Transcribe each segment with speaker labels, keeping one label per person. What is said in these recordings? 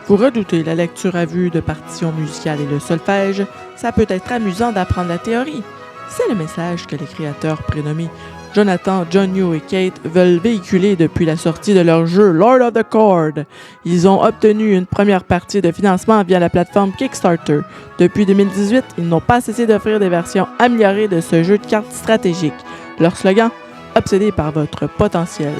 Speaker 1: Vous redoutez la lecture à vue de partitions musicales et le solfège, ça peut être amusant d'apprendre la théorie. C'est le message que les créateurs prénommés Jonathan, John Yu et Kate veulent véhiculer depuis la sortie de leur jeu Lord of the Chord. Ils ont obtenu une première partie de financement via la plateforme Kickstarter. Depuis 2018, ils n'ont pas cessé d'offrir des versions améliorées de ce jeu de cartes stratégiques. Leur slogan « Obsédé par votre potentiel ».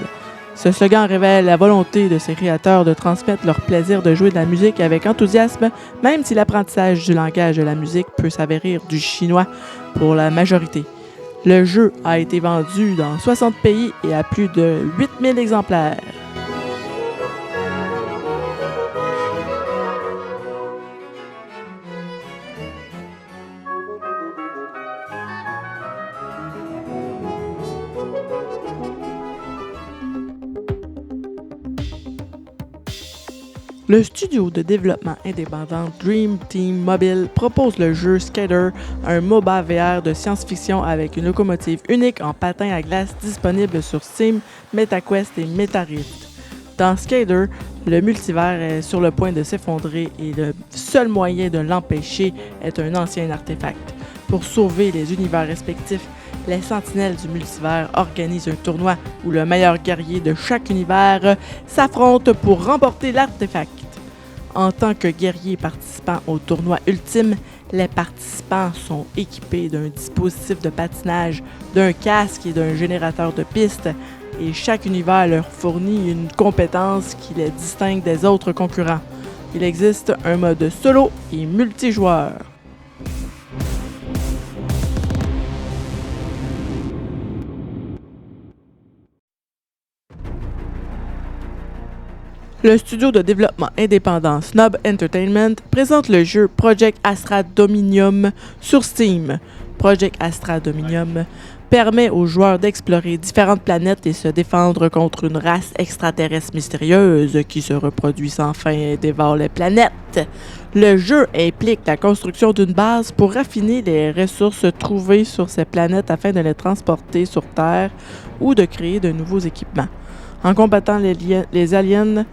Speaker 1: Ce slogan révèle la volonté de ses créateurs de transmettre leur plaisir de jouer de la musique avec enthousiasme, même si l'apprentissage du langage de la musique peut s'avérir du chinois pour la majorité. Le jeu a été vendu dans 60 pays et à plus de 8000 exemplaires. Le studio de développement indépendant Dream Team Mobile propose le jeu Skater, un MOBA VR de science-fiction avec une locomotive unique en patin à glace disponible sur Steam, MetaQuest et MetaRift. Dans Skater, le multivers est sur le point de s'effondrer et le seul moyen de l'empêcher est un ancien artefact. Pour sauver les univers respectifs, les Sentinelles du multivers organisent un tournoi où le meilleur guerrier de chaque univers s'affronte pour remporter l'artefact. En tant que guerrier participant au tournoi ultime, les participants sont équipés d'un dispositif de patinage, d'un casque et d'un générateur de pistes, et chaque univers leur fournit une compétence qui les distingue des autres concurrents. Il existe un mode solo et multijoueur. Le studio de développement indépendant Snob Entertainment présente le jeu Project Astra Dominium sur Steam. Project Astra Dominium permet aux joueurs d'explorer différentes planètes et se défendre contre une race extraterrestre mystérieuse qui se reproduit sans fin et dévore les planètes. Le jeu implique la construction d'une base pour raffiner les ressources trouvées sur ces planètes afin de les transporter sur Terre ou de créer de nouveaux équipements. En combattant les aliens,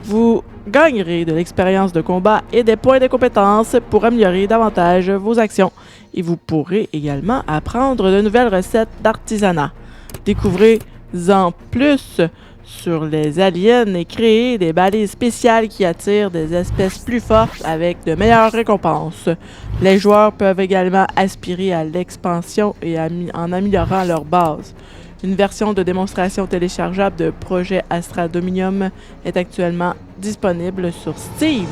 Speaker 1: vous gagnerez de l'expérience de combat et des points de compétence pour améliorer davantage vos actions. Et vous pourrez également apprendre de nouvelles recettes d'artisanat. Découvrez-en plus sur les aliens et créez des balises spéciales qui attirent des espèces plus fortes avec de meilleures récompenses. Les joueurs peuvent également aspirer à l'expansion et en améliorant leur base. Une version de démonstration téléchargeable de Projet Astra Dominium est actuellement disponible sur Steam.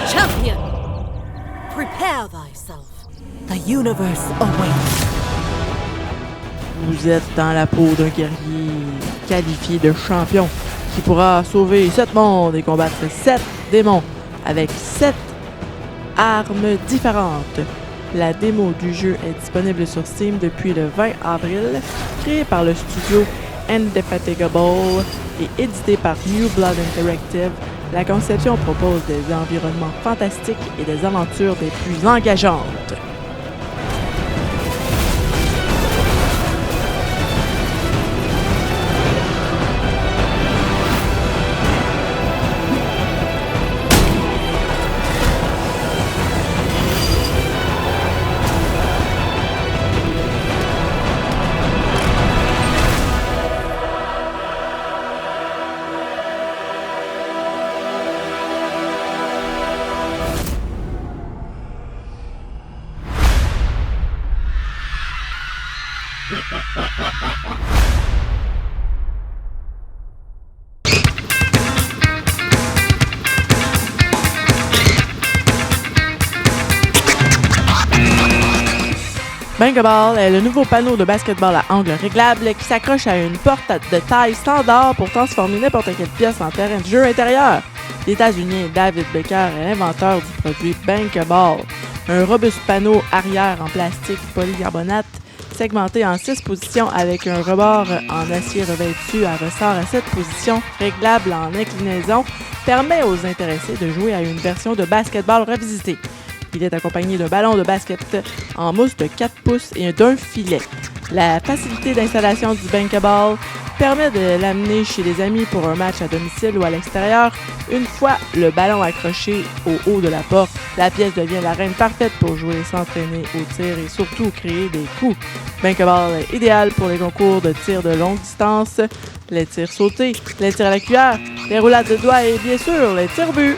Speaker 2: Champion! Prepare thyself. The universe awaits.
Speaker 1: Vous êtes dans la peau d'un guerrier qualifié de champion qui pourra sauver 7 mondes et combattre 7 démons avec 7 armes différentes. La démo du jeu est disponible sur Steam depuis le 20 avril, créée par le studio Indefatigable et édité par New Blood Interactive. La conception propose des environnements fantastiques et des aventures des plus engageantes. Bankeball est le nouveau panneau de basketball à angle réglable qui s'accroche à une porte de taille standard pour transformer n'importe quelle pièce en terrain de jeu intérieur. L'États-Unien David Becker est l'inventeur du produit Bankeball, un robuste panneau arrière en plastique polycarbonate segmenté en 6 positions avec un rebord en acier revêtu à ressort à 7 positions réglable en inclinaison permet aux intéressés de jouer à une version de basketball revisitée. Il est accompagné d'un ballon de basket en mousse de 4 pouces et d'un filet. La facilité d'installation du Bankable permet de l'amener chez des amis pour un match à domicile ou à l'extérieur. Une fois le ballon accroché au haut de la porte, la pièce devient l'arène parfaite pour jouer, s'entraîner au tir et surtout créer des coups. Bankable est idéal pour les concours de tir de longue distance, les tirs sautés, les tirs à la cuillère, les roulades de doigts et bien sûr les tirs buts.